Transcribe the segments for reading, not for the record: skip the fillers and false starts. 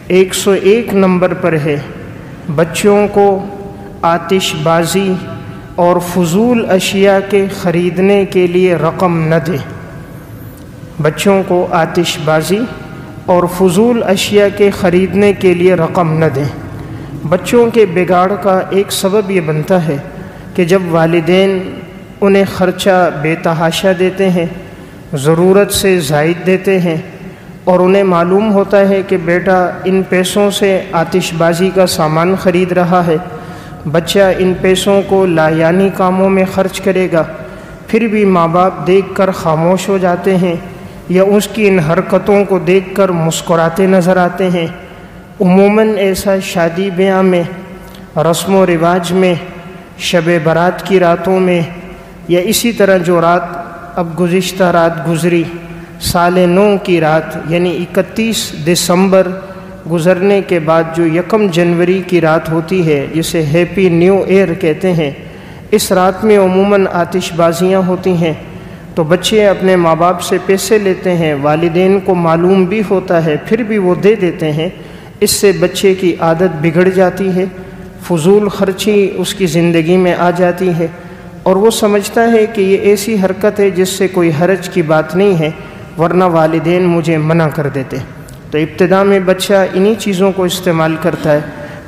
101 number پر ہے، بچوں کو آتش بازی اور فضول اشیاء کے خریدنے کے لیے رقم نہ دیں۔ بچوں کو آتش بازی اور فضول اشیاء کے خریدنے کے لیے رقم نہ دیں۔ بچوں کے بگاڑ کا ایک سبب یہ بنتا ہے کہ جب والدین انہیں خرچہ بے تحاشا دیتے ہیں، ضرورت سے زائد دیتے ہیں، اور انہیں معلوم ہوتا ہے کہ بیٹا ان پیسوں سے آتش بازی کا سامان خرید رہا ہے، بچہ ان پیسوں کو لایعنی کاموں میں خرچ کرے گا، پھر بھی ماں باپ دیکھ کر خاموش ہو جاتے ہیں یا اس کی ان حرکتوں کو دیکھ کر مسکراتے نظر آتے ہیں۔ عموماً ایسا شادی بیاہ میں، رسم و رواج میں، شب برات کی راتوں میں، یا اسی طرح جو رات اب گزشتہ رات گزری، سال نو کی رات یعنی 31 دسمبر گزرنے کے بعد جو 1 جنوری کی رات ہوتی ہے، جسے ہیپی نیو ایئر کہتے ہیں، اس رات میں عموماً آتش بازیاں ہوتی ہیں۔ تو بچے اپنے ماں باپ سے پیسے لیتے ہیں، والدین کو معلوم بھی ہوتا ہے، پھر بھی وہ دے دیتے ہیں۔ اس سے بچے کی عادت بگڑ جاتی ہے، فضول خرچی اس کی زندگی میں آ جاتی ہے، اور وہ سمجھتا ہے کہ یہ ایسی حرکت ہے جس سے کوئی حرج کی بات نہیں ہے، ورنہ والدین مجھے منع کر دیتے۔ تو ابتدا میں بچہ انہی چیزوں کو استعمال کرتا ہے،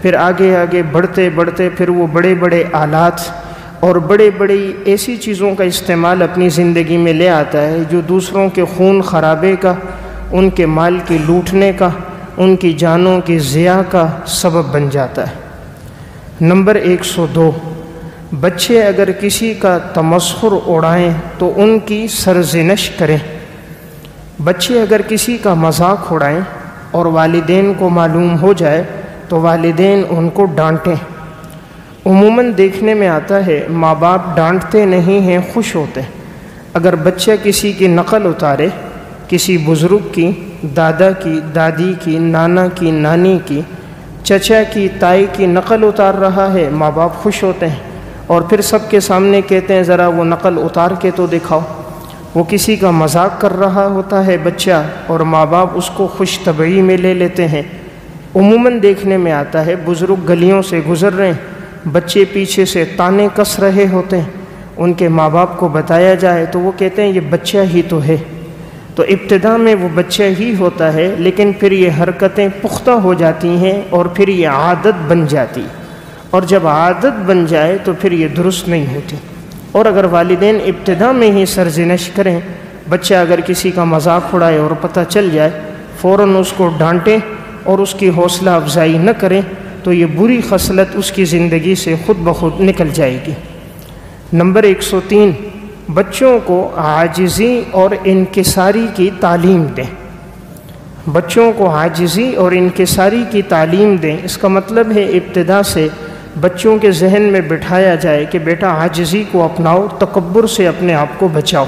پھر آگے آگے بڑھتے بڑھتے پھر وہ بڑے بڑے آلات اور بڑے بڑی ایسی چیزوں کا استعمال اپنی زندگی میں لے آتا ہے جو دوسروں کے خون خرابے کا، ان کے مال کی لوٹنے کا، ان کی جانوں کی ضیاع کا سبب بن جاتا ہے۔ نمبر 102، بچے اگر کسی کا تمسخر اڑائیں تو ان کی سرزنش کریں۔ بچے اگر کسی کا مذاق اڑائیں اور والدین کو معلوم ہو جائے تو والدین ان کو ڈانٹیں۔ عموماً دیکھنے میں آتا ہے ماں باپ ڈانٹتے نہیں ہیں، خوش ہوتے ہیں۔ اگر بچہ کسی کی نقل اتارے، کسی بزرگ کی، دادا کی، دادی کی، نانا کی، نانی کی، چچا کی، تائی کی نقل اتار رہا ہے، ماں باپ خوش ہوتے ہیں اور پھر سب کے سامنے کہتے ہیں ذرا وہ نقل اتار کے تو دکھاؤ۔ وہ کسی کا مذاق کر رہا ہوتا ہے بچہ، اور ماں باپ اس کو خوش طبعی میں لے لیتے ہیں۔ عموماً دیکھنے میں آتا ہے بزرگ گلیوں سے گزر رہے ہیں، بچے پیچھے سے تانے کس رہے ہوتے ہیں، ان کے ماں باپ کو بتایا جائے تو وہ کہتے ہیں یہ بچہ ہی تو ہے۔ تو ابتدا میں وہ بچہ ہی ہوتا ہے، لیکن پھر یہ حرکتیں پختہ ہو جاتی ہیں اور پھر یہ عادت بن جاتی، اور جب عادت بن جائے تو پھر یہ درست نہیں ہوتی۔ اور اگر والدین ابتدا میں ہی سرزنش کریں، بچہ اگر کسی کا مذاق اڑائے اور پتہ چل جائے، فوراً اس کو ڈانٹیں اور اس کی حوصلہ افزائی نہ کریں، تو یہ بری خصلت اس کی زندگی سے خود بخود نکل جائے گی۔ نمبر 103، بچوں کو عاجزی اور انکساری کی تعلیم دیں۔ بچوں کو عاجزی اور انکساری کی تعلیم دیں، اس کا مطلب ہے ابتدا سے بچوں کے ذہن میں بٹھایا جائے کہ بیٹا عاجزی کو اپناؤ، تکبر سے اپنے آپ کو بچاؤ۔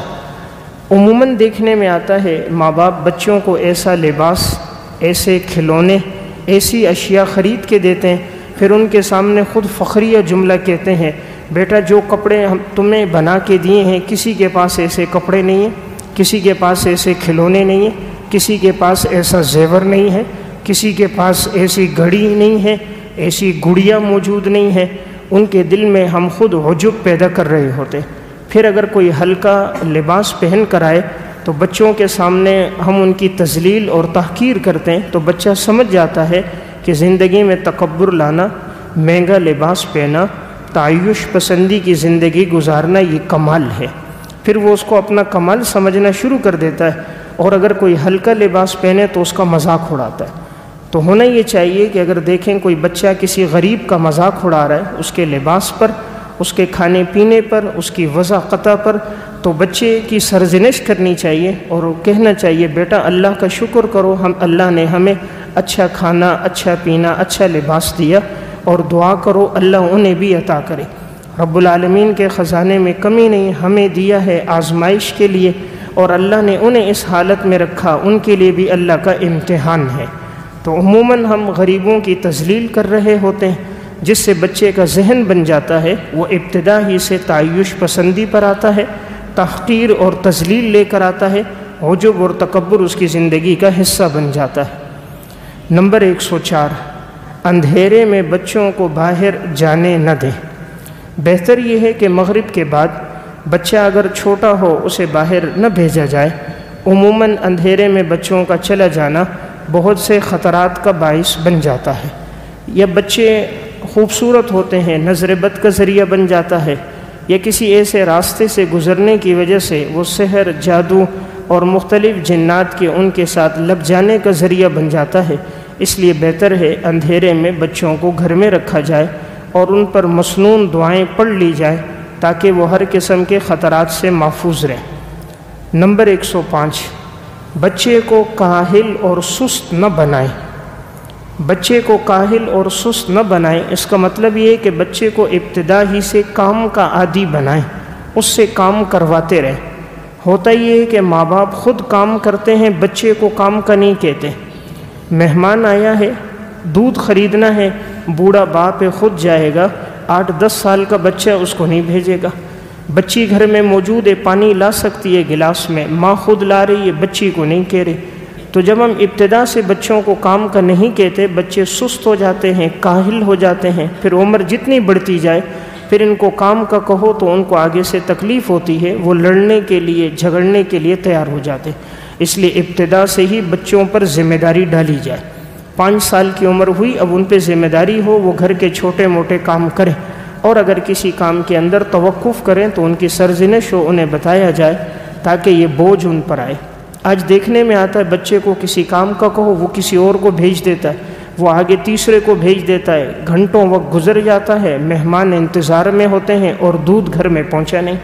عموماً دیکھنے میں آتا ہے ماں باپ بچوں کو ایسا لباس، ایسے کھلونے، ایسی اشیاء خرید کے دیتے ہیں، پھر ان کے سامنے خود فخریہ جملہ کہتے ہیں بیٹا جو کپڑے ہم تمہیں بنا کے دیے ہیں کسی کے پاس ایسے کپڑے نہیں ہیں، کسی کے پاس ایسے کھلونے نہیں ہیں، کسی کے پاس ایسا زیور نہیں ہے، کسی کے پاس ایسی گھڑی نہیں ہے، ایسی گڑیا موجود نہیں ہے۔ ان کے دل میں ہم خود عجب پیدا کر رہے ہوتے۔ پھر اگر کوئی ہلکا لباس پہن کر آئے تو بچوں کے سامنے ہم ان کی تذلیل اور تحقیر کرتے ہیں، تو بچہ سمجھ جاتا ہے کہ زندگی میں تکبر لانا، مہنگا لباس پہنا، تعیش پسندی کی زندگی گزارنا یہ کمال ہے۔ پھر وہ اس کو اپنا کمال سمجھنا شروع کر دیتا ہے، اور اگر کوئی ہلکا لباس پہنے تو اس کا مذاق اڑاتا ہے۔ تو ہونا یہ چاہیے کہ اگر دیکھیں کوئی بچہ کسی غریب کا مذاق اڑا رہا ہے، اس کے لباس پر، اس کے کھانے پینے پر، اس کی وضاقتہ پر، تو بچے کی سرزنش کرنی چاہیے اور کہنا چاہیے بیٹا اللہ کا شکر کرو، اللہ نے ہمیں اچھا کھانا، اچھا پینا، اچھا لباس دیا، اور دعا کرو اللہ انہیں بھی عطا کرے۔ رب العالمین کے خزانے میں کمی نہیں، ہمیں دیا ہے آزمائش کے لیے، اور اللہ نے انہیں اس حالت میں رکھا، ان کے لیے بھی اللہ کا امتحان ہے۔ تو عموماً ہم غریبوں کی تذلیل کر رہے ہوتے ہیں، جس سے بچے کا ذہن بن جاتا ہے، وہ ابتدا ہی سے تعیش پسندی پر آتا ہے، تحقیر اور تذلیل لے کر آتا ہے، عجب اور تکبر اس کی زندگی کا حصہ بن جاتا ہے۔ نمبر 104، اندھیرے میں بچوں کو باہر جانے نہ دیں۔ بہتر یہ ہے کہ مغرب کے بعد بچہ اگر چھوٹا ہو اسے باہر نہ بھیجا جائے۔ عموماً اندھیرے میں بچوں کا چلا جانا بہت سے خطرات کا باعث بن جاتا ہے۔ یا بچے خوبصورت ہوتے ہیں، نظر بد کا ذریعہ بن جاتا ہے، یا کسی ایسے راستے سے گزرنے کی وجہ سے وہ سحر، جادو اور مختلف جنات کے ان کے ساتھ لگ جانے کا ذریعہ بن جاتا ہے۔ اس لیے بہتر ہے اندھیرے میں بچوں کو گھر میں رکھا جائے اور ان پر مسنون دعائیں پڑھ لی جائیں تاکہ وہ ہر قسم کے خطرات سے محفوظ رہیں۔ نمبر 105، بچے کو کاہل اور سست نہ بنائیں۔ بچے کو کاہل اور سست نہ بنائیں، اس کا مطلب یہ ہے کہ بچے کو ابتدا ہی سے کام کا عادی بنائیں، اس سے کام کرواتے رہیں۔ ہوتا یہ ہے کہ ماں باپ خود کام کرتے ہیں، بچے کو کام کا نہیں کہتے۔ مہمان آیا ہے، دودھ خریدنا ہے، بوڑھا باپ خود جائے گا، 8-10 سال کا بچہ اس کو نہیں بھیجے گا۔ بچی گھر میں موجود ہے، پانی لا سکتی ہے گلاس میں، ماں خود لا رہی ہے، بچی کو نہیں کہہ رہی۔ تو جب ہم ابتدا سے بچوں کو کام کا نہیں کہتے، بچے سست ہو جاتے ہیں، کاہل ہو جاتے ہیں، پھر عمر جتنی بڑھتی جائے پھر ان کو کام کا کہو تو ان کو آگے سے تکلیف ہوتی ہے، وہ لڑنے کے لیے، جھگڑنے کے لیے تیار ہو جاتے۔ اس لیے ابتدا سے ہی بچوں پر ذمہ داری ڈالی جائے۔ 5 سال کی عمر ہوئی، اب ان پہ ذمہ داری ہو، وہ گھر کے چھوٹے موٹے کام کریں، اور اگر کسی کام کے اندر توقف کریں تو ان کی سرزنش ہو، انہیں بتایا جائے تاکہ یہ بوجھ ان پر آئے۔ آج دیکھنے میں آتا ہے بچے کو کسی کام کا کہو وہ کسی اور کو بھیج دیتا ہے، وہ آگے تیسرے کو بھیج دیتا ہے، گھنٹوں وقت گزر جاتا ہے، مہمان انتظار میں ہوتے ہیں اور دودھ گھر میں پہنچا نہیں۔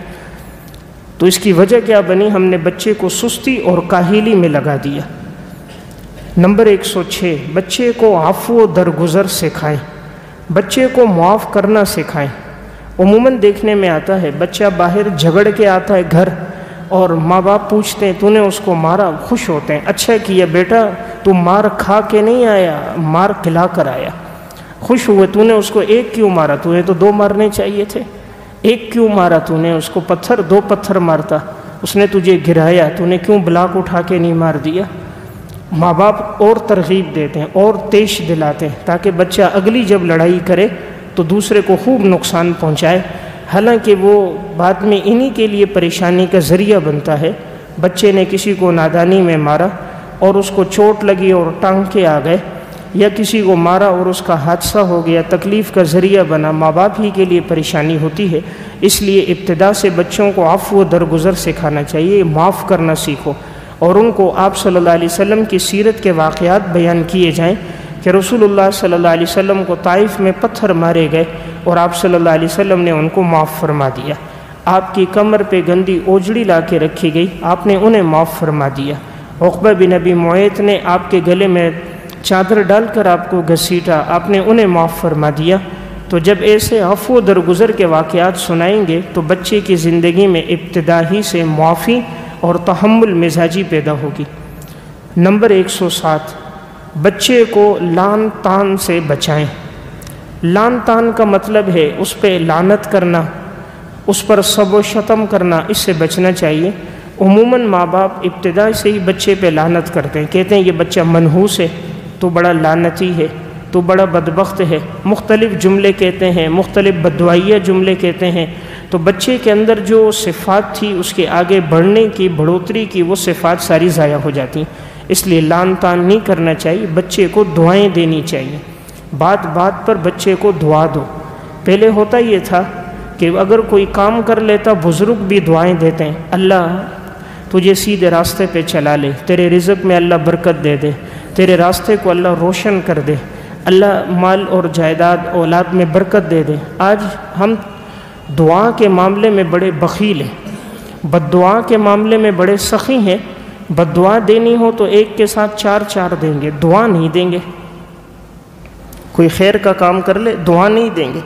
تو اس کی وجہ کیا بنی؟ ہم نے بچے کو سستی اور کاہلی میں لگا دیا۔ نمبر 106، بچے کو عفو و درگزر سکھائیں۔ بچے کو معاف کرنا سکھائیں۔ عموماً دیکھنے میں آتا ہے بچہ باہر جھگڑ کے آتا ہے گھر، اور ماں باپ پوچھتے ہیں تو نے اس کو مارا، خوش ہوتے ہیں، اچھا کیا بیٹا، تو مار کھا کے نہیں آیا، مار کھلا کر آیا، خوش ہوئے۔ تو نے اس کو ایک کیوں مارا؟ تو نے تو 2 مارنے چاہیے تھے، ایک کیوں مارا؟ تو نے اس کو 2 پتھر مارتا، اس نے تجھے گرایا، تو نے کیوں بلاک اٹھا کے نہیں مار دیا؟ ماں باپ اور ترغیب دیتے ہیں اور تیش دلاتے ہیں تاکہ بچہ اگلی جب لڑائی کرے تو دوسرے کو خوب نقصان پہنچائے، حالانکہ وہ بعد میں انہی کے لیے پریشانی کا ذریعہ بنتا ہے۔ بچے نے کسی کو نادانی میں مارا اور اس کو چوٹ لگی اور ٹانکے آ گئے، یا کسی کو مارا اور اس کا حادثہ ہو گیا، تکلیف کا ذریعہ بنا، ماں باپ ہی کے لیے پریشانی ہوتی ہے۔ اس لیے ابتدا سے بچوں کو عفو و درگزر سکھانا چاہیے، معاف کرنا سیکھو، اور ان کو آپ صلی اللہ علیہ وسلم کی سیرت کے واقعات بیان کیے جائیں کہ رسول اللہ صلی اللہ علیہ وسلم کو طائف میں پتھر مارے گئے اور آپ صلی اللہ علیہ وسلم نے ان کو معاف فرما دیا۔ آپ کی کمر پہ گندی اوجڑی لا کے رکھی گئی، آپ نے انہیں معاف فرما دیا۔ عقبہ بن ابی معیط نے آپ کے گلے میں چادر ڈال کر آپ کو گھسیٹا، آپ نے انہیں معاف فرما دیا۔ تو جب ایسے عفو و درگزر کے واقعات سنائیں گے تو بچے کی زندگی میں ابتدا ہی سے معافی اور تحمل مزاجی پیدا ہوگی۔ نمبر 107، بچے کو لعن طعن سے بچائیں۔ لعن طعن کا مطلب ہے اس پہ لعنت کرنا، اس پر سب و شتم کرنا، اس سے بچنا چاہیے۔ عموماً ماں باپ ابتدا سے ہی بچے پہ لعنت کرتے ہیں، کہتے ہیں یہ بچہ منحوس ہے، تو بڑا لعنتی ہے، تو بڑا بدبخت ہے، مختلف جملے کہتے ہیں، مختلف بددعائیہ جملے کہتے ہیں۔ تو بچے کے اندر جو صفات تھی اس کے آگے بڑھنے کی، بڑھوتری کی، وہ صفات ساری ضائع ہو جاتی ہیں۔ اس لیے لعن طعن نہیں کرنا چاہیے، بچے کو دعائیں دینی چاہیے، بات بات پر بچے کو دعا دو۔ پہلے ہوتا یہ تھا کہ اگر کوئی کام کر لیتا بزرگ بھی دعائیں دیتے ہیں، اللہ تجھے سیدھے راستے پہ چلا لے، تیرے رزق میں اللہ برکت دے دے، تیرے راستے کو اللہ روشن کر دے، اللہ مال اور جائیداد اولاد میں برکت دے دے۔ آج ہم دعا کے معاملے میں بڑے بخیل ہیں، بد دعا کے معاملے میں بڑے سخی ہیں۔ بد دعا دینی ہو تو ایک کے ساتھ 4 دیں گے، دعا نہیں دیں گے۔ کوئی خیر کا کام کر لے، دعا نہیں دیں گے۔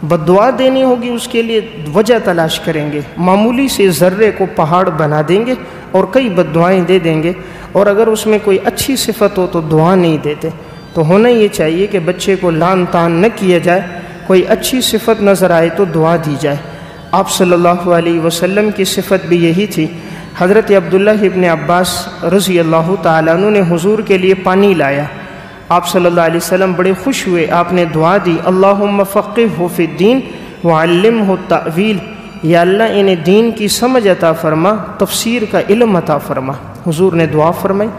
بد دعا دینی ہوگی اس کے لیے وجہ تلاش کریں گے، معمولی سے ذرے کو پہاڑ بنا دیں گے اور کئی بد دعائیں دے دیں گے، اور اگر اس میں کوئی اچھی صفت ہو تو دعا نہیں دیتے۔ تو ہونا یہ چاہیے کہ بچے کو لعن طعن نہ کیا جائے، کوئی اچھی صفت نظر آئے تو دعا دی جائے۔ آپ صلی اللہ علیہ وسلم کی صفت بھی یہی تھی۔ حضرت عبداللہ ابن عباس رضی اللہ تعالیٰ عنہ نے حضور کے لیے پانی لایا، آپ صلی اللہ علیہ وسلم بڑے خوش ہوئے، آپ نے دعا دی، اللہم فقہہ فی الدین وعلمہ التأویل، یا اللہ انہیں دین کی سمجھ عطا فرما، تفسیر کا علم عطا فرما۔ حضور نے دعا فرمائی۔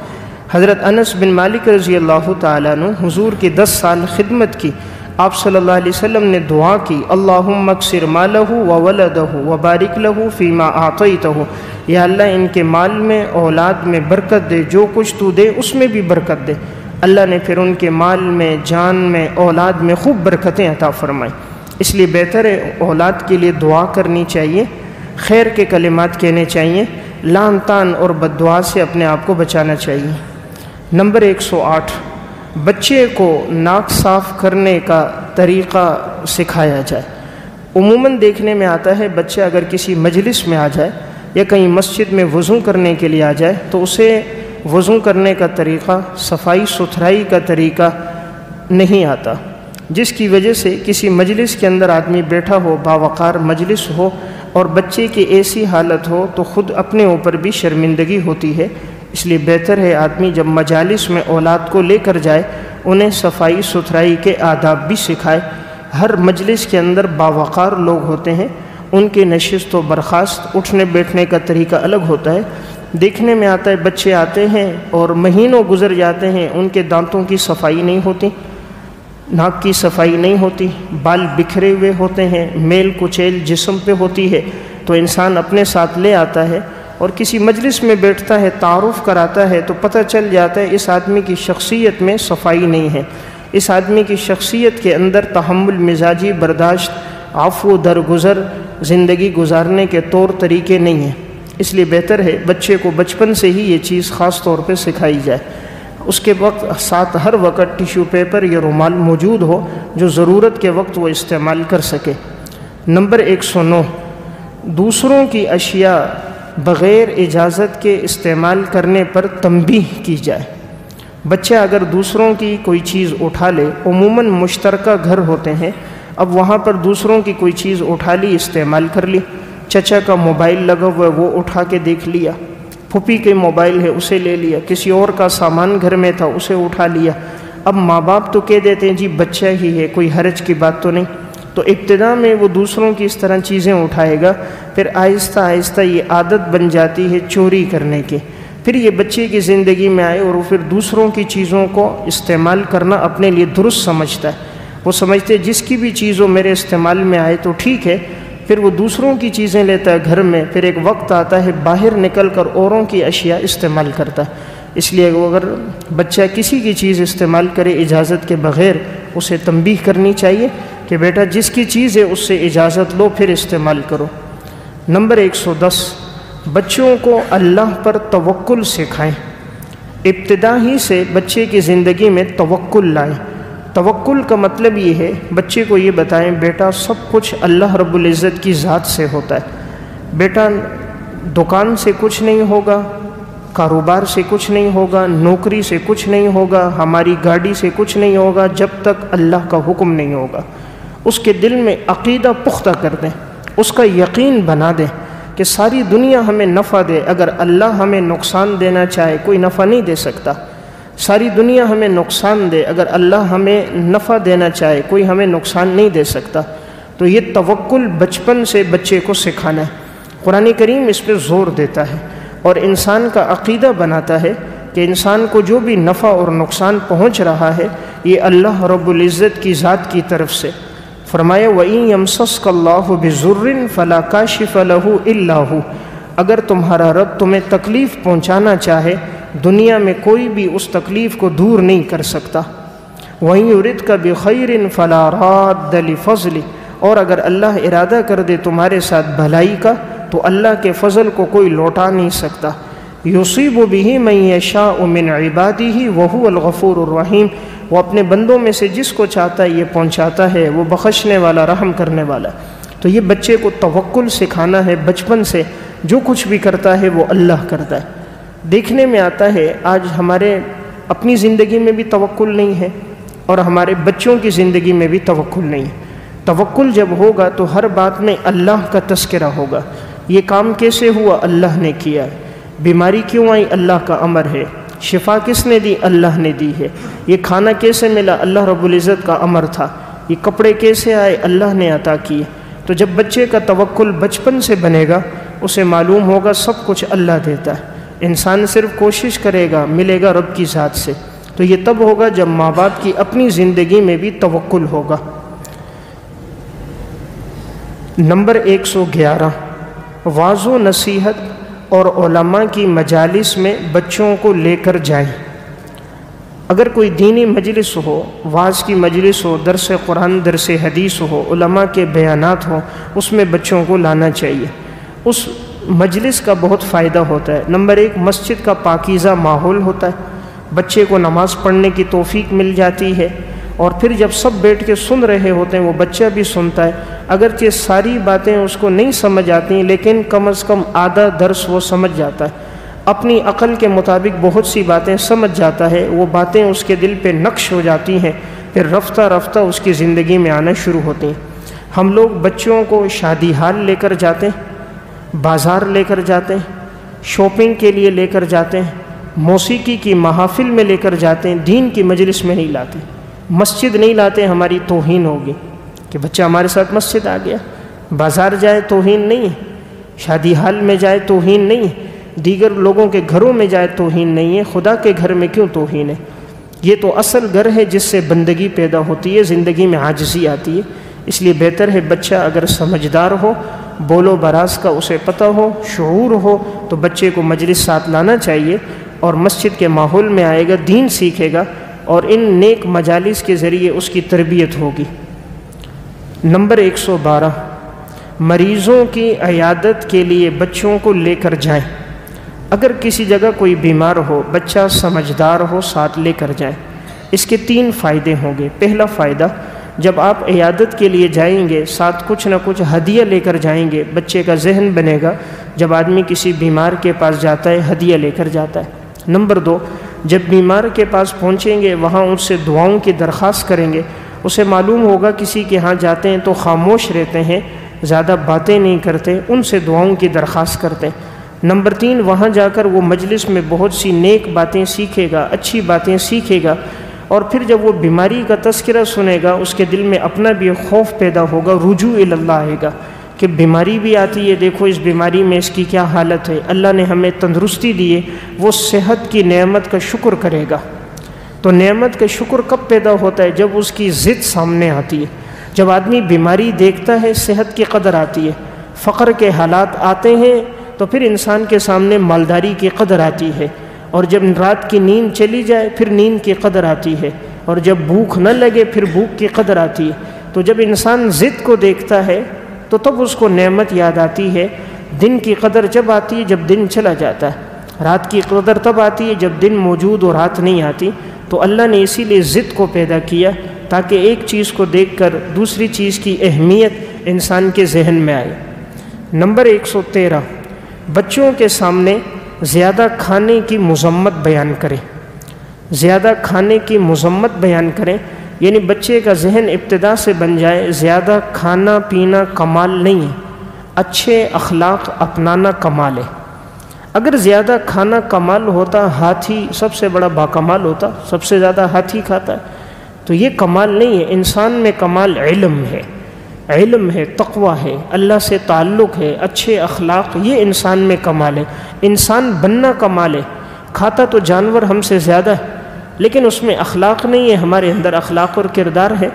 حضرت انس بن مالک رضی اللہ تعالیٰ عنہ حضور کی 10 سال خدمت کی، آپ صلی اللہ علیہ وسلم نے دعا کی، اللہم اکثر مالہ وولدہ وبارک لہ فیما اعطیتہ، یا اللہ ان کے مال میں، اولاد میں برکت دے، جو کچھ تو دے اس میں بھی برکت دے۔ اللہ نے پھر ان کے مال میں، جان میں، اولاد میں خوب برکتیں عطا فرمائیں۔ اس لیے بہتر ہے اولاد کے لیے دعا کرنی چاہیے، خیر کے کلمات کہنے چاہیے، لعن طعن اور بد دعا سے اپنے آپ کو بچانا چاہیے۔ نمبر 108، بچے کو ناک صاف کرنے کا طریقہ سکھایا جائے۔ عموماً دیکھنے میں آتا ہے بچہ اگر کسی مجلس میں آ جائے یا کہیں مسجد میں وضو کرنے کے لیے آ جائے تو اسے وضو کرنے کا طریقہ، صفائی ستھرائی کا طریقہ نہیں آتا، جس کی وجہ سے کسی مجلس کے اندر آدمی بیٹھا ہو، باوقار مجلس ہو اور بچے کی ایسی حالت ہو تو خود اپنے اوپر بھی شرمندگی ہوتی ہے۔ اس لیے بہتر ہے آدمی جب مجالس میں اولاد کو لے کر جائے انہیں صفائی ستھرائی کے آداب بھی سکھائے۔ ہر مجلس کے اندر باوقار لوگ ہوتے ہیں، ان کی نشست و برخاست، اٹھنے بیٹھنے کا طریقہ الگ ہوتا ہے۔ دیکھنے میں آتا ہے بچے آتے ہیں اور مہینوں گزر جاتے ہیں، ان کے دانتوں کی صفائی نہیں ہوتی، ناک کی صفائی نہیں ہوتی، بال بکھرے ہوئے ہوتے ہیں، میل کچیل جسم پہ ہوتی ہے، تو انسان اپنے ساتھ لے آتا ہے اور کسی مجلس میں بیٹھتا ہے، تعارف کراتا ہے تو پتہ چل جاتا ہے اس آدمی کی شخصیت میں صفائی نہیں ہے، اس آدمی کی شخصیت کے اندر تحمل، مزاجی برداشت، عفو درگزر، زندگی گزارنے کے طور طریقے نہیں ہیں۔ اس لیے بہتر ہے بچے کو بچپن سے ہی یہ چیز خاص طور پہ سکھائی جائے۔ اس کے وقت ساتھ ہر وقت ٹیشو پیپر یا رومال موجود ہو جو ضرورت کے وقت وہ استعمال کر سکے۔ نمبر 109، دوسروں کی اشیاء بغیر اجازت کے استعمال کرنے پر تنبیہ کی جائے۔ بچہ اگر دوسروں کی کوئی چیز اٹھا لے، عموماً مشترکہ گھر ہوتے ہیں، اب وہاں پر دوسروں کی کوئی چیز اٹھا لی، استعمال کر لی، چچا کا موبائل لگا ہوا ہے وہ اٹھا کے دیکھ لیا، پھوپھی کے موبائل ہے اسے لے لیا، کسی اور کا سامان گھر میں تھا اسے اٹھا لیا۔ اب ماں باپ تو کہہ دیتے ہیں جی بچہ ہی ہے، کوئی حرج کی بات تو نہیں، تو ابتدا میں وہ دوسروں کی اس طرح چیزیں اٹھائے گا، پھر آہستہ آہستہ یہ عادت بن جاتی ہے چوری کرنے کی، پھر یہ بچے کی زندگی میں آئے اور وہ پھر دوسروں کی چیزوں کو استعمال کرنا اپنے لیے درست سمجھتا ہے۔ وہ سمجھتے جس کی بھی چیزوں میرے استعمال میں آئے تو ٹھیک ہے، پھر وہ دوسروں کی چیزیں لیتا ہے گھر میں، پھر ایک وقت آتا ہے باہر نکل کر اوروں کی اشیاء استعمال کرتا ہے۔ اس لیے اگر بچہ کسی کی چیز استعمال کرے اجازت کے بغیر، اسے تنبیہ کرنی چاہیے کہ بیٹا جس کی چیز ہے اس سے اجازت لو پھر استعمال کرو۔ نمبر 110، بچوں کو اللہ پر توکل سکھائیں۔ ابتدا ہی سے بچے کی زندگی میں توکل لائیں۔ توکل کا مطلب یہ ہے بچے کو یہ بتائیں بیٹا سب کچھ اللہ رب العزت کی ذات سے ہوتا ہے، بیٹا دکان سے کچھ نہیں ہوگا، کاروبار سے کچھ نہیں ہوگا، نوکری سے کچھ نہیں ہوگا، ہماری گاڑی سے کچھ نہیں ہوگا جب تک اللہ کا حکم نہیں ہوگا۔ اس کے دل میں عقیدہ پختہ کر دیں، اس کا یقین بنا دیں کہ ساری دنیا ہمیں نفع دے، اگر اللہ ہمیں نقصان دینا چاہے کوئی نفع نہیں دے سکتا۔ ساری دنیا ہمیں نقصان دے، اگر اللہ ہمیں نفع دینا چاہے کوئی ہمیں نقصان نہیں دے سکتا۔ تو یہ توکل بچپن سے بچے کو سکھانا ہے۔ قرآن کریم اس پہ زور دیتا ہے اور انسان کا عقیدہ بناتا ہے کہ انسان کو جو بھی نفع اور نقصان پہنچ رہا ہے یہ اللہ رب العزت کی ذات کی طرف سے۔ فرمایا وَإِن يَمْسَسْكَ اللَّهُ بِضُرٍّ فَلَا كَاشِفَ لَهُ إِلَّا هُوَ، اگر تمہارا رب تمہیں تکلیف پہنچانا چاہے دنیا میں کوئی بھی اس تکلیف کو دور نہیں کر سکتا۔ وَإِن يُرِدْكَ بِخَيْرٍ فَلَا رَادَّ لِفَضْلِهِ، اور اگر اللہ ارادہ کر دے تمہارے ساتھ بھلائی کا تو اللہ کے فضل کو کوئی لوٹا نہیں سکتا۔ يُصِيبُ بِهِ مَن يَشَاءُ مِنْ عِبَادِهِ وَهُوَ الْغَفُورُ الرَّحِيمُ، وہ اپنے بندوں میں سے جس کو چاہتا ہے یہ پہنچاتا ہے، وہ بخشنے والا، رحم کرنے والا۔ تو یہ بچے کو توکل سکھانا ہے بچپن سے، جو کچھ بھی کرتا ہے وہ اللہ کرتا ہے۔ دیکھنے میں آتا ہے آج ہمارے اپنی زندگی میں بھی توکل نہیں ہے اور ہمارے بچوں کی زندگی میں بھی توکل نہیں ہے۔ توکل جب ہوگا تو ہر بات میں اللہ کا تذکرہ ہوگا، یہ کام کیسے ہوا اللہ نے کیا، بیماری کیوں آئی اللہ کا امر ہے، شفا کس نے دی؟ اللہ نے دی ہے۔ یہ کھانا کیسے ملا؟ اللہ رب العزت کا امر تھا۔ یہ کپڑے کیسے آئے؟ اللہ نے عطا کیے۔ تو جب بچے کا توکل بچپن سے بنے گا، اسے معلوم ہوگا سب کچھ اللہ دیتا ہے، انسان صرف کوشش کرے گا، ملے گا رب کی ذات سے۔ تو یہ تب ہوگا جب ماں باپ کی اپنی زندگی میں بھی توکل ہوگا۔ نمبر 111، وعظ و نصیحت اور علماء کی مجالس میں بچوں کو لے کر جائیں۔ اگر کوئی دینی مجلس ہو، وعظ کی مجلس ہو، درس قرآن، درس حدیث ہو، علماء کے بیانات ہوں، اس میں بچوں کو لانا چاہیے۔ اس مجلس کا بہت فائدہ ہوتا ہے۔ نمبر 1، مسجد کا پاکیزہ ماحول ہوتا ہے، بچے کو نماز پڑھنے کی توفیق مل جاتی ہے، اور پھر جب سب بیٹھ کے سن رہے ہوتے ہیں وہ بچہ بھی سنتا ہے، اگرچہ ساری باتیں اس کو نہیں سمجھ آتی لیکن کم از کم آدھا درس وہ سمجھ جاتا ہے، اپنی عقل کے مطابق بہت سی باتیں سمجھ جاتا ہے، وہ باتیں اس کے دل پہ نقش ہو جاتی ہیں، پھر رفتہ رفتہ اس کی زندگی میں آنا شروع ہوتی ہیں۔ ہم لوگ بچوں کو شادی ہال لے کر جاتے ہیں، بازار لے کر جاتے ہیں، شاپنگ کے لیے لے کر جاتے ہیں، موسیقی کی محافل میں لے کر جاتے ہیں، دین کی مجلس میں نہیں لاتے، مسجد نہیں لاتے، ہماری توہین ہوگی کہ بچہ ہمارے ساتھ مسجد آ گیا۔ بازار جائے توہین نہیں ہے، شادی حال میں جائے توہین نہیں ہے، دیگر لوگوں کے گھروں میں جائے توہین نہیں ہے، خدا کے گھر میں کیوں توہین ہے؟ یہ تو اصل گھر ہے جس سے بندگی پیدا ہوتی ہے، زندگی میں عاجزی آتی ہے۔ اس لیے بہتر ہے بچہ اگر سمجھدار ہو، بول و براز کا اسے پتہ ہو، شعور ہو، تو بچے کو مجلس ساتھ لانا چاہیے، اور مسجد کے ماحول میں آئے گا، دین سیکھے گا، اور ان نیک مجالس کے ذریعے اس کی تربیت ہوگی۔ نمبر 112، مریضوں کی عیادت کے لیے بچوں کو لے کر جائیں۔ اگر کسی جگہ کوئی بیمار ہو، بچہ سمجھدار ہو، ساتھ لے کر جائیں۔ اس کے 3 فائدے ہوں گے۔ پہلا فائدہ، جب آپ عیادت کے لیے جائیں گے، ساتھ کچھ نہ کچھ ہدیہ لے کر جائیں گے، بچے کا ذہن بنے گا، جب آدمی کسی بیمار کے پاس جاتا ہے ہدیہ لے کر جاتا ہے۔ نمبر 2، جب بیمار کے پاس پہنچیں گے، وہاں ان سے دعاؤں کی درخواست کریں گے، اسے معلوم ہوگا کسی کے ہاں جاتے ہیں تو خاموش رہتے ہیں، زیادہ باتیں نہیں کرتے، ان سے دعاؤں کی درخواست کرتے ہیں۔ نمبر 3، وہاں جا کر وہ مجلس میں بہت سی نیک باتیں سیکھے گا، اچھی باتیں سیکھے گا، اور پھر جب وہ بیماری کا تذکرہ سنے گا، اس کے دل میں اپنا بھی خوف پیدا ہوگا، رجوع اللہ آئے گا کہ بیماری بھی آتی ہے، دیکھو اس بیماری میں اس کی کیا حالت ہے، اللہ نے ہمیں تندرستی دی ہے، وہ صحت کی نعمت کا شکر کرے گا۔ تو نعمت کا شکر کب پیدا ہوتا ہے؟ جب اس کی ضد سامنے آتی ہے، جب آدمی بیماری دیکھتا ہے، صحت کی قدر آتی ہے، فقر کے حالات آتے ہیں، تو پھر انسان کے سامنے مالداری کی قدر آتی ہے، اور جب رات کی نیند چلی جائے پھر نیند کی قدر آتی ہے، اور جب بھوک نہ لگے پھر بھوک کی قدر آتی ہے۔ تو جب انسان ضد کو دیکھتا ہے تو تب اس کو نعمت یاد آتی ہے۔ دن کی قدر جب آتی ہے جب دن چلا جاتا ہے، رات کی قدر تب آتی ہے جب دن موجود اور رات نہیں آتی۔ تو اللہ نے اسی لیے ضد کو پیدا کیا تاکہ ایک چیز کو دیکھ کر دوسری چیز کی اہمیت انسان کے ذہن میں آئے۔ نمبر 113، بچوں کے سامنے زیادہ کھانے کی مذمت بیان کریں۔ زیادہ کھانے کی مذمت بیان کریں، یعنی بچے کا ذہن ابتدا سے بن جائے زیادہ کھانا پینا کمال نہیں ہے، اچھے اخلاق اپنانا کمال ہے۔ اگر زیادہ کھانا کمال ہوتا، ہاتھی سب سے بڑا باکمال ہوتا، سب سے زیادہ ہاتھی کھاتا ہے، تو یہ کمال نہیں ہے۔ انسان میں کمال علم ہے، علم ہے، تقوی ہے، اللہ سے تعلق ہے، اچھے اخلاق، یہ انسان میں کمال ہے۔ انسان بننا کمال ہے۔ کھاتا تو جانور ہم سے زیادہ ہے لیکن اس میں اخلاق نہیں ہے، ہمارے اندر اخلاق اور کردار ہے۔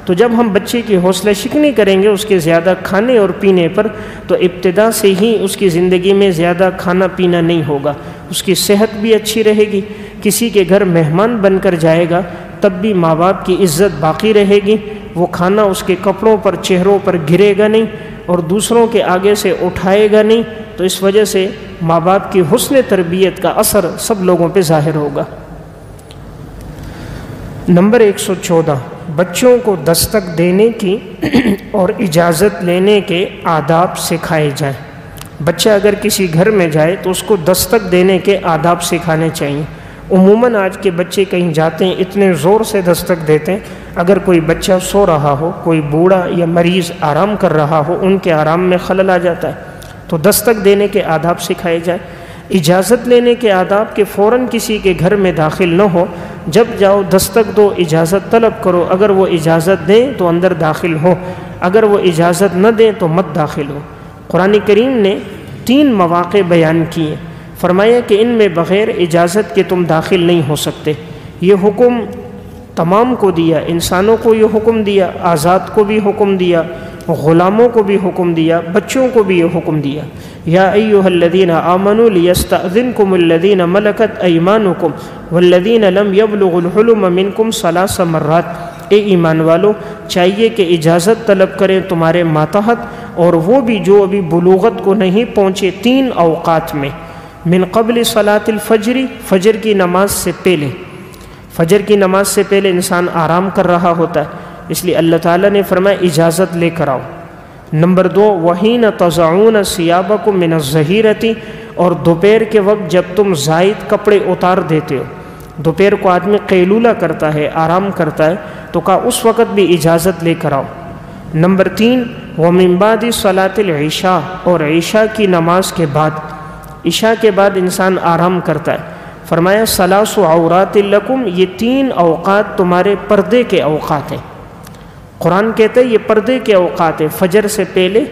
تو جب ہم بچے کی حوصلہ شکنی کریں گے اس کے زیادہ کھانے اور پینے پر، تو ابتدا سے ہی اس کی زندگی میں زیادہ کھانا پینا نہیں ہوگا، اس کی صحت بھی اچھی رہے گی۔ کسی کے گھر مہمان بن کر جائے گا تب بھی ماں باپ کی عزت باقی رہے گی، وہ کھانا اس کے کپڑوں پر چہروں پر گرے گا نہیں اور دوسروں کے آگے سے اٹھائے گا نہیں۔ تو اس وجہ سے ماں باپ کی حسن تربیت کا اثر سب لوگوں پہ ظاہر ہوگا۔ نمبر 114، بچوں کو دستک دینے کی اور اجازت لینے کے آداب سکھائے جائیں۔ بچہ اگر کسی گھر میں جائے تو اس کو دستک دینے کے آداب سکھانے چاہیے۔ عموماً آج کے بچے کہیں جاتے ہیں اتنے زور سے دستک دیتے ہیں، اگر کوئی بچہ سو رہا ہو، کوئی بوڑھا یا مریض آرام کر رہا ہو، ان کے آرام میں خلل آ جاتا ہے۔ تو دستک دینے کے آداب سکھائے جائیں۔ اجازت لینے کے آداب کہ فوراً کسی کے گھر میں داخل نہ ہو، جب جاؤ دستک دو، اجازت طلب کرو، اگر وہ اجازت دیں تو اندر داخل ہو، اگر وہ اجازت نہ دیں تو مت داخل ہو۔ قرآن کریم نے 3 مواقع بیان کیے، فرمایا کہ ان میں بغیر اجازت کے تم داخل نہیں ہو سکتے۔ یہ حکم تمام کو دیا، انسانوں کو یہ حکم دیا، آزاد کو بھی حکم دیا، غلاموں کو بھی حکم دیا، بچوں کو بھی یہ حکم دیا۔ یا ایھا الذین آمنوا لیستأذنکم الذین ملکت ایمانکم والذین لم یبلغوا الحلم منکم 3 مرات، اے ایمان والو چاہیے کہ اجازت طلب کریں تمہارے ماتحت، اور وہ بھی جو ابھی بلوغت کو نہیں پہنچے 3 اوقات میں، من قبل صلاۃ الفجر، فجر کی نماز سے پہلے۔ فجر کی نماز سے پہلے انسان آرام کر رہا ہوتا ہے، اس لیے اللہ تعالیٰ نے فرمایا اجازت لے کر آؤ۔ نمبر 2، وحین تضعون ثیابکم من الظہیرۃ، اور دوپہر کے وقت جب تم زائد کپڑے اتار دیتے ہو، دوپہر کو آدمی قیلولہ کرتا ہے، آرام کرتا ہے، تو کہا اس وقت بھی اجازت لے کر آؤ۔ نمبر 3، ومن بعد صلاۃ العشاء، اور عشاء کی نماز کے بعد، عشاء کے بعد انسان آرام کرتا ہے، فرمایا 3 عورات لکم، یہ 3 اوقات تمہارے پردے کے اوقات ہیں۔ قرآن کہتا ہے یہ پردے کے اوقات ہیں، فجر سے پہلے،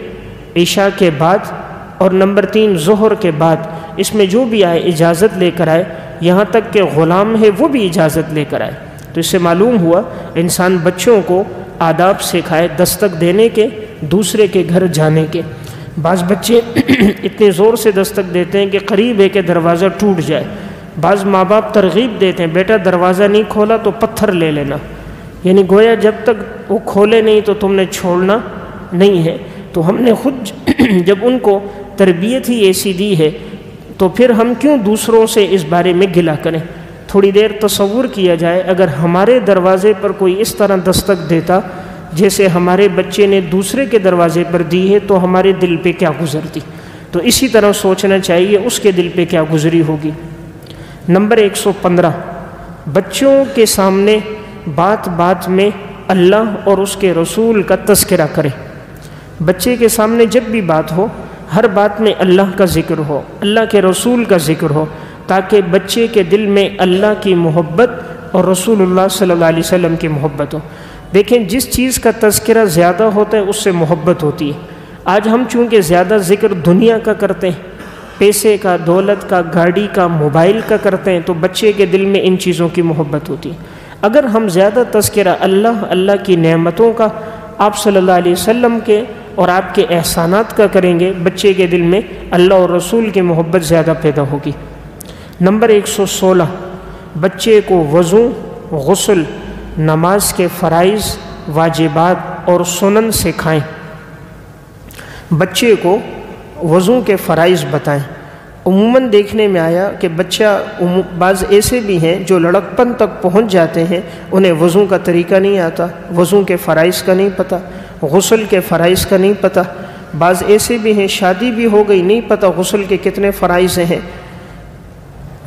عشاء کے بعد، اور نمبر 3 ظہر کے بعد۔ اس میں جو بھی آئے اجازت لے کر آئے، یہاں تک کہ غلام ہے وہ بھی اجازت لے کر آئے۔ تو اس سے معلوم ہوا انسان بچوں کو آداب سکھائے، دستک دینے کے، دوسرے کے گھر جانے کے۔ بعض بچے اتنے زور سے دستک دیتے ہیں کہ قریب ہے کہ دروازہ ٹوٹ جائے۔ بعض ماں باپ ترغیب دیتے ہیں، بیٹا دروازہ نہیں کھولا تو پتھر لے لینا، یعنی گویا جب تک وہ کھولے نہیں تو تم نے چھوڑنا نہیں ہے۔ تو ہم نے خود جب ان کو تربیت ہی ایسی دی ہے تو پھر ہم کیوں دوسروں سے اس بارے میں گلہ کریں؟ تھوڑی دیر تصور کیا جائے، اگر ہمارے دروازے پر کوئی اس طرح دستک دیتا جیسے ہمارے بچے نے دوسرے کے دروازے پر دی ہے تو ہمارے دل پہ کیا گزرتی؟ تو اسی طرح سوچنا چاہیے اس کے دل پہ کیا گزری ہوگی۔ نمبر 115، بچوں کے سامنے بات بات میں اللہ اور اس کے رسول کا تذکرہ کرے۔ بچے کے سامنے جب بھی بات ہو، ہر بات میں اللہ کا ذکر ہو، اللہ کے رسول کا ذکر ہو، تاکہ بچے کے دل میں اللہ کی محبت اور رسول اللہ صلی اللہ علیہ وسلم کی محبت ہو۔ دیکھیں جس چیز کا تذکرہ زیادہ ہوتا ہے اس سے محبت ہوتی ہے۔ آج ہم چونکہ زیادہ ذکر دنیا کا کرتے ہیں، پیسے کا، دولت کا، گاڑی کا، موبائل کا کرتے ہیں، تو بچے کے دل میں ان چیزوں کی محبت ہوتی ہے۔ اگر ہم زیادہ تذکرہ اللہ کی نعمتوں کا، آپ صلی اللہ علیہ وسلم کے اور آپ کے احسانات کا کریں گے، بچے کے دل میں اللہ اور رسول کی محبت زیادہ پیدا ہوگی۔ نمبر 116، بچے کو وضو، غسل، نماز کے فرائض، واجبات اور سنن سکھائیں۔ بچے کو وضو کے فرائض بتائیں۔ عموماً دیکھنے میں آیا کہ بچہ بعض ایسے بھی ہیں جو لڑکپن تک پہنچ جاتے ہیں، انہیں وضو کا طریقہ نہیں آتا، وضو کے فرائض کا نہیں پتہ، غسل کے فرائض کا نہیں پتہ۔ بعض ایسے بھی ہیں شادی بھی ہو گئی، نہیں پتہ غسل کے کتنے فرائض ہیں،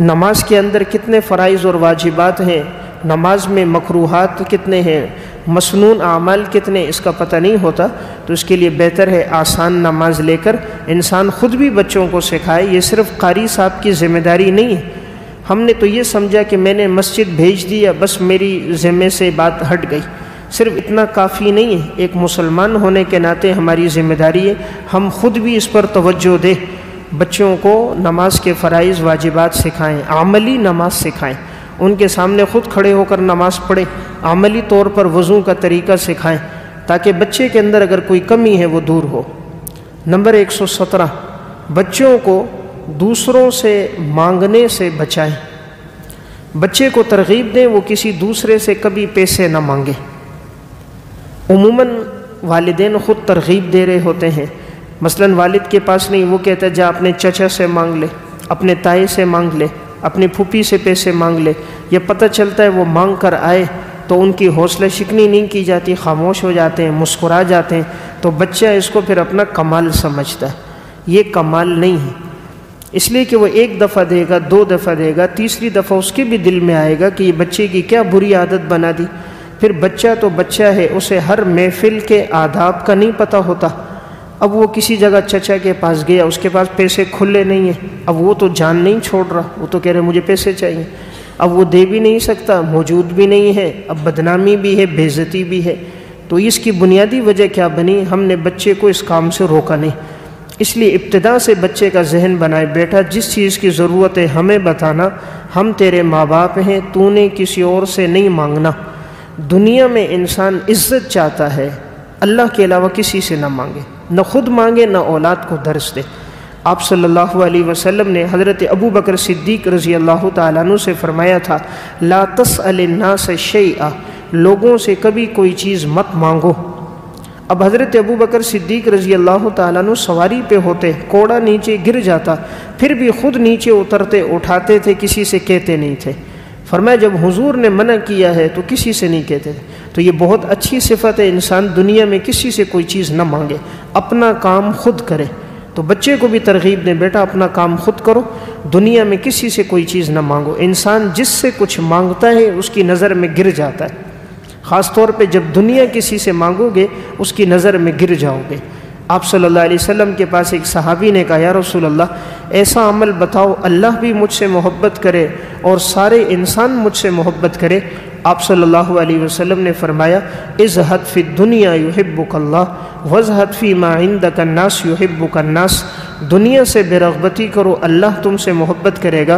نماز کے اندر کتنے فرائض اور واجبات ہیں، نماز میں مکروہات کتنے ہیں، مسنون اعمال کتنے، اس کا پتہ نہیں ہوتا۔ تو اس کے لیے بہتر ہے آسان نماز لے کر انسان خود بھی بچوں کو سکھائے۔ یہ صرف قاری صاحب کی ذمہ داری نہیں ہے۔ ہم نے تو یہ سمجھا کہ میں نے مسجد بھیج دیا، بس میری ذمے سے بات ہٹ گئی۔ صرف اتنا کافی نہیں ہے، ایک مسلمان ہونے کے ناطے ہماری ذمہ داری ہے ہم خود بھی اس پر توجہ دیں، بچوں کو نماز کے فرائض واجبات سکھائیں، عملی نماز سکھائیں، ان کے سامنے خود کھڑے ہو کر نماز پڑھیں، عملی طور پر وضو کا طریقہ سکھائیں، تاکہ بچے کے اندر اگر کوئی کمی ہے وہ دور ہو۔ نمبر 117، بچوں کو دوسروں سے مانگنے سے بچائیں۔ بچے کو ترغیب دیں وہ کسی دوسرے سے کبھی پیسے نہ مانگے۔ عموماً والدین خود ترغیب دے رہے ہوتے ہیں، مثلاً والد کے پاس نہیں، وہ کہتا ہے جا اپنے چچا سے مانگ لے، اپنے تائے سے مانگ لے، اپنی پھوپھی سے پیسے مانگ لے۔ یہ پتہ چلتا ہے وہ مانگ کر آئے تو ان کی حوصلہ شکنی نہیں کی جاتی، خاموش ہو جاتے ہیں، مسکرا جاتے ہیں، تو بچہ اس کو پھر اپنا کمال سمجھتا ہے۔ یہ کمال نہیں ہے، اس لیے کہ وہ 1 دفعہ دے گا، 2 دفعہ دے گا، تیسری دفعہ اس کے بھی دل میں آئے گا کہ یہ بچے کی کیا بری عادت بنا دی۔ پھر بچہ تو بچہ ہے، اسے ہر محفل کے آداب کا نہیں پتہ ہوتا، اب وہ کسی جگہ چچا کے پاس گیا، اس کے پاس پیسے کھلے نہیں ہیں، اب وہ تو جان نہیں چھوڑ رہا، وہ تو کہہ رہے مجھے پیسے چاہیے، اب وہ دے بھی نہیں سکتا، موجود بھی نہیں ہے، اب بدنامی بھی ہے، بے عزتی بھی ہے۔ تو اس کی بنیادی وجہ کیا بنی؟ ہم نے بچے کو اس کام سے روکا نہیں۔ اس لیے ابتدا سے بچے کا ذہن بنائے، بیٹا جس چیز کی ضرورت ہے ہمیں بتانا، ہم تیرے ماں باپ ہیں، تو نے کسی اور سے نہیں مانگنا۔ دنیا میں انسان عزت چاہتا ہے، اللہ کے علاوہ کسی سے نہ مانگے، نہ خود مانگے نہ اولاد کو درس دے۔ آپ صلی اللہ علیہ وسلم نے حضرت ابو بکر صدیق رضی اللہ تعالیٰ عنہ سے فرمایا تھا، لا تسأل الناس شیئا، لوگوں سے کبھی کوئی چیز مت مانگو۔ اب حضرت ابو بکر صدیق رضی اللہ تعالیٰ عنہ سواری پہ ہوتے، کوڑا نیچے گر جاتا، پھر بھی خود نیچے اترتے، اٹھاتے تھے، کسی سے کہتے نہیں تھے۔ فرمایا جب حضور نے منع کیا ہے تو کسی سے نہیں کہتے تھے۔ تو یہ بہت اچھی صفت ہے، انسان دنیا میں کسی سے کوئی چیز نہ مانگے، اپنا کام خود کرے۔ تو بچے کو بھی ترغیب دیں، بیٹا اپنا کام خود کرو، دنیا میں کسی سے کوئی چیز نہ مانگو۔ انسان جس سے کچھ مانگتا ہے اس کی نظر میں گر جاتا ہے، خاص طور پہ جب دنیا کسی سے مانگو گے اس کی نظر میں گر جاؤ گے۔ آپ صلی اللہ علیہ وسلم کے پاس ایک صحابی نے کہا، یا رسول اللہ ایسا عمل بتاؤ اللہ بھی مجھ سے محبت کرے اور سارے انسان مجھ سے محبت کرے۔ آپ صلی اللہ علیہ وسلم نے فرمایا، ازہد فی الدنیا یحبک اللہ وازہد فی ما عندک الناس یحبک الناس، دنیا سے بے رغبتی کرو، اللہ تم سے محبت کرے گا،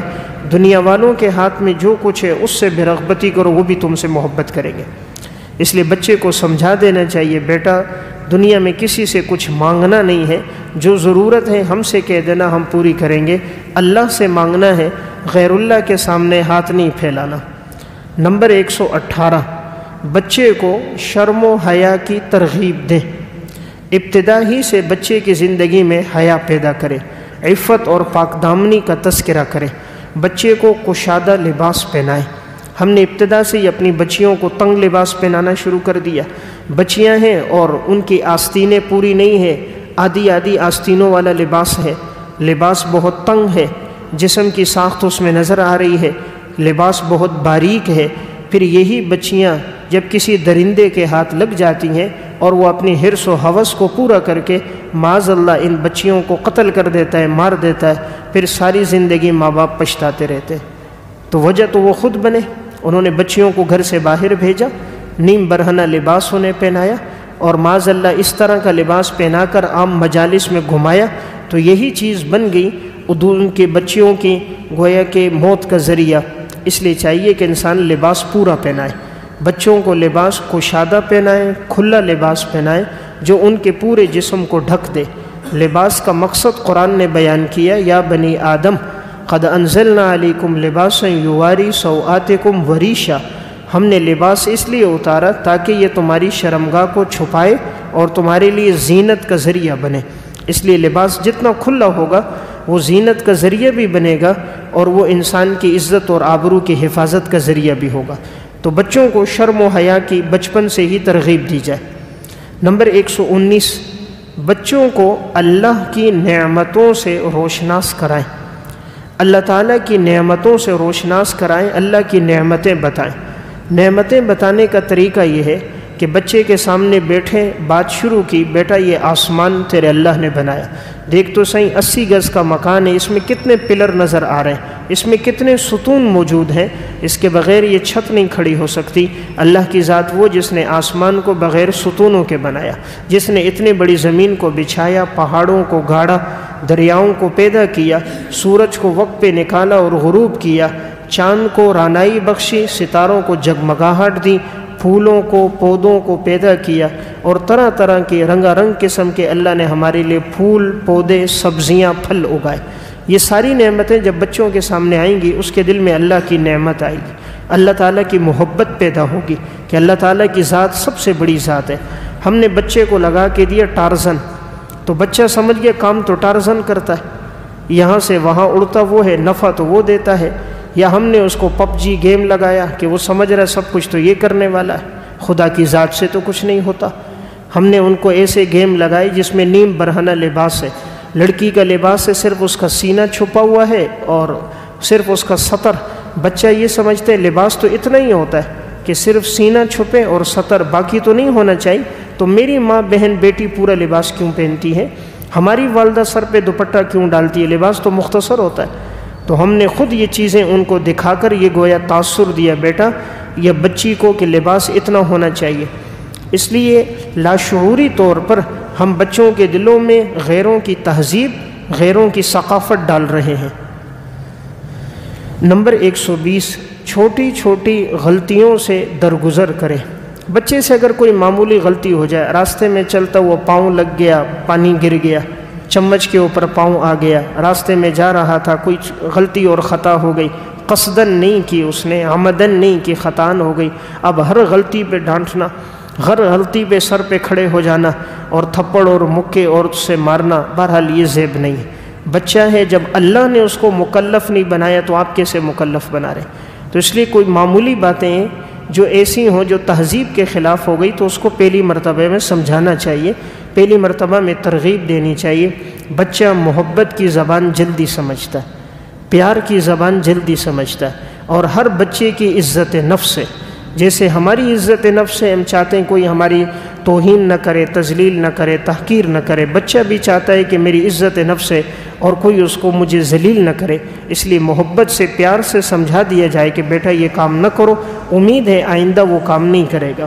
دنیا والوں کے ہاتھ میں جو کچھ ہے اس سے بے رغبتی کرو، وہ بھی تم سے محبت کریں گے۔ اس لیے بچے کو سمجھا دینا چاہیے، بیٹا دنیا میں کسی سے کچھ مانگنا نہیں ہے، جو ضرورت ہے ہم سے کہہ دینا، ہم پوری کریں گے، اللہ سے مانگنا ہے، غیر اللہ کے سامنے ہاتھ نہیں پھیلانا۔ نمبر 118، بچے کو شرم و حیا کی ترغیب دیں، ابتدا ہی سے بچے کی زندگی میں حیا پیدا کرے، عفت اور پاک دامنی کا تذکرہ کرے، بچے کو کشادہ لباس پہنائے۔ ہم نے ابتدا سے ہی اپنی بچیوں کو تنگ لباس پہنانا شروع کر دیا، بچیاں ہیں اور ان کی آستینیں پوری نہیں ہیں، آدھی آدھی آستینوں والا لباس ہے، لباس بہت تنگ ہے، جسم کی ساخت اس میں نظر آ رہی ہے، لباس بہت باریک ہے۔ پھر یہی بچیاں جب کسی درندے کے ہاتھ لگ جاتی ہیں اور وہ اپنی حرص و ہوس کو پورا کر کے معاذ اللہ ان بچیوں کو قتل کر دیتا ہے، مار دیتا ہے، پھر ساری زندگی ماں باپ پچھتاتے رہتے۔ تو وجہ تو وہ خود بنے، انہوں نے بچیوں کو گھر سے باہر بھیجا، نیم برہنہ لباس انہیں پہنایا اور معاذ اللہ اس طرح کا لباس پہنا کر عام مجالس میں گھمایا، تو یہی چیز بن گئی ان کے بچیوں کی گویا کہ موت کا ذریعہ۔ اس لیے چاہیے کہ انسان لباس پورا پہنائے، بچوں کو لباس کشادہ پہنائے، کھلا لباس پہنائے جو ان کے پورے جسم کو ڈھک دے۔ لباس کا مقصد قرآن نے بیان کیا، یا بنی آدم قد انزلنا علیکم لباسا یواری سوآتکم وریشا، ہم نے لباس اس لیے اتارا تاکہ یہ تمہاری شرمگاہ کو چھپائے اور تمہارے لیے زینت کا ذریعہ بنے۔ اس لیے لباس جتنا کھلا ہوگا وہ زینت کا ذریعہ بھی بنے گا اور وہ انسان کی عزت اور آبرو کی حفاظت کا ذریعہ بھی ہوگا۔ تو بچوں کو شرم و حیا کی بچپن سے ہی ترغیب دی جائے۔ نمبر 119، بچوں کو اللہ کی نعمتوں سے روشناس کرائیں، اللہ تعالیٰ کی نعمتوں سے روشناس کرائیں، اللہ کی نعمتیں بتائیں۔ نعمتیں بتانے کا طریقہ یہ ہے کہ بچے کے سامنے بیٹھے، بات شروع کی، بیٹا یہ آسمان تیرے اللہ نے بنایا، دیکھ تو صحیح 80 گز کا مکان ہے، اس میں کتنے پلر نظر آ رہے ہیں، اس میں کتنے ستون موجود ہیں، اس کے بغیر یہ چھت نہیں کھڑی ہو سکتی۔ اللہ کی ذات وہ جس نے آسمان کو بغیر ستونوں کے بنایا، جس نے اتنی بڑی زمین کو بچھایا، پہاڑوں کو گاڑا، دریاؤں کو پیدا کیا، سورج کو وقت پہ نکالا اور غروب کیا، چاند کو رانائی بخشی، ستاروں کو جگمگاہٹ دی، پھولوں کو پودوں کو پیدا کیا، اور طرح طرح کے رنگا رنگ قسم کے اللہ نے ہمارے لیے پھول، پودے، سبزیاں، پھل اگائے۔ یہ ساری نعمتیں جب بچوں کے سامنے آئیں گی، اس کے دل میں اللہ کی نعمت آئے گی، اللہ تعالیٰ کی محبت پیدا ہوگی کہ اللہ تعالیٰ کی ذات سب سے بڑی ذات ہے۔ ہم نے بچے کو لگا کے دیا ٹارزن، تو بچہ سمجھ گیا کام تو ٹارزن کرتا ہے، یہاں سے وہاں اڑتا وہ ہے، نفع تو وہ دیتا ہے۔ یا ہم نے اس کو پب جی گیم لگایا کہ وہ سمجھ رہا ہے سب کچھ تو یہ کرنے والا ہے، خدا کی ذات سے تو کچھ نہیں ہوتا۔ ہم نے ان کو ایسے گیم لگائے جس میں نیم برہنہ لباس ہے، لڑکی کا لباس ہے، صرف اس کا سینہ چھپا ہوا ہے اور صرف اس کا سطر، بچہ یہ سمجھتے ہے لباس تو اتنا ہی ہوتا ہے، کہ صرف سینہ چھپے اور سطر، باقی تو نہیں ہونا چاہیے. تو میری ماں بہن بیٹی پورا لباس کیوں پہنتی ہے؟ ہماری والدہ سر پہ دوپٹہ کیوں ڈالتی ہے؟ لباس تو مختصر ہوتا ہے. تو ہم نے خود یہ چیزیں ان کو دکھا کر یہ گویا تاثر دیا بیٹا یا بچی کو کہ لباس اتنا ہونا چاہیے. اس لیے لاشعوری طور پر ہم بچوں کے دلوں میں غیروں کی تہذیب، غیروں کی ثقافت ڈال رہے ہیں. نمبر 120، چھوٹی چھوٹی غلطیوں سے درگزر کرے. بچے سے اگر کوئی معمولی غلطی ہو جائے، راستے میں چلتا ہوا پاؤں لگ گیا، پانی گر گیا، چمچ کے اوپر پاؤں آ گیا، راستے میں جا رہا تھا، کوئی غلطی اور خطا ہو گئی، قصدن نہیں کی اس نے، عمدن نہیں کی، خطان ہو گئی. اب ہر غلطی پہ ڈانٹنا، ہر غلطی پہ سر پہ کھڑے ہو جانا اور تھپڑ اور مکے اور اس سے مارنا، بہرحال یہ زیب نہیں ہے. بچہ ہے، جب اللہ نے اس کو مکلف نہیں بنایا تو آپ کیسے مکلف بنا رہے؟ تو اس لیے کوئی معمولی باتیں جو ایسی ہوں جو تہذیب کے خلاف ہو گئی تو اس کو پہلی مرتبہ میں سمجھانا چاہیے، پہلی مرتبہ میں ترغیب دینی چاہیے. بچہ محبت کی زبان جلدی سمجھتا ہے، پیار کی زبان جلدی سمجھتا ہے. اور ہر بچے کی عزت نفس ہے. جیسے ہماری عزت نفس ہے، ہم چاہتے ہیں کوئی ہماری توہین نہ کرے، تذلیل نہ کرے، تحقیر نہ کرے. بچہ بھی چاہتا ہے کہ میری عزت نفس ہے اور کوئی اس کو مجھے ذلیل نہ کرے. اس لیے محبت سے، پیار سے سمجھا دیا جائے کہ بیٹا یہ کام نہ کرو، امید ہے آئندہ وہ کام نہیں کرے گا.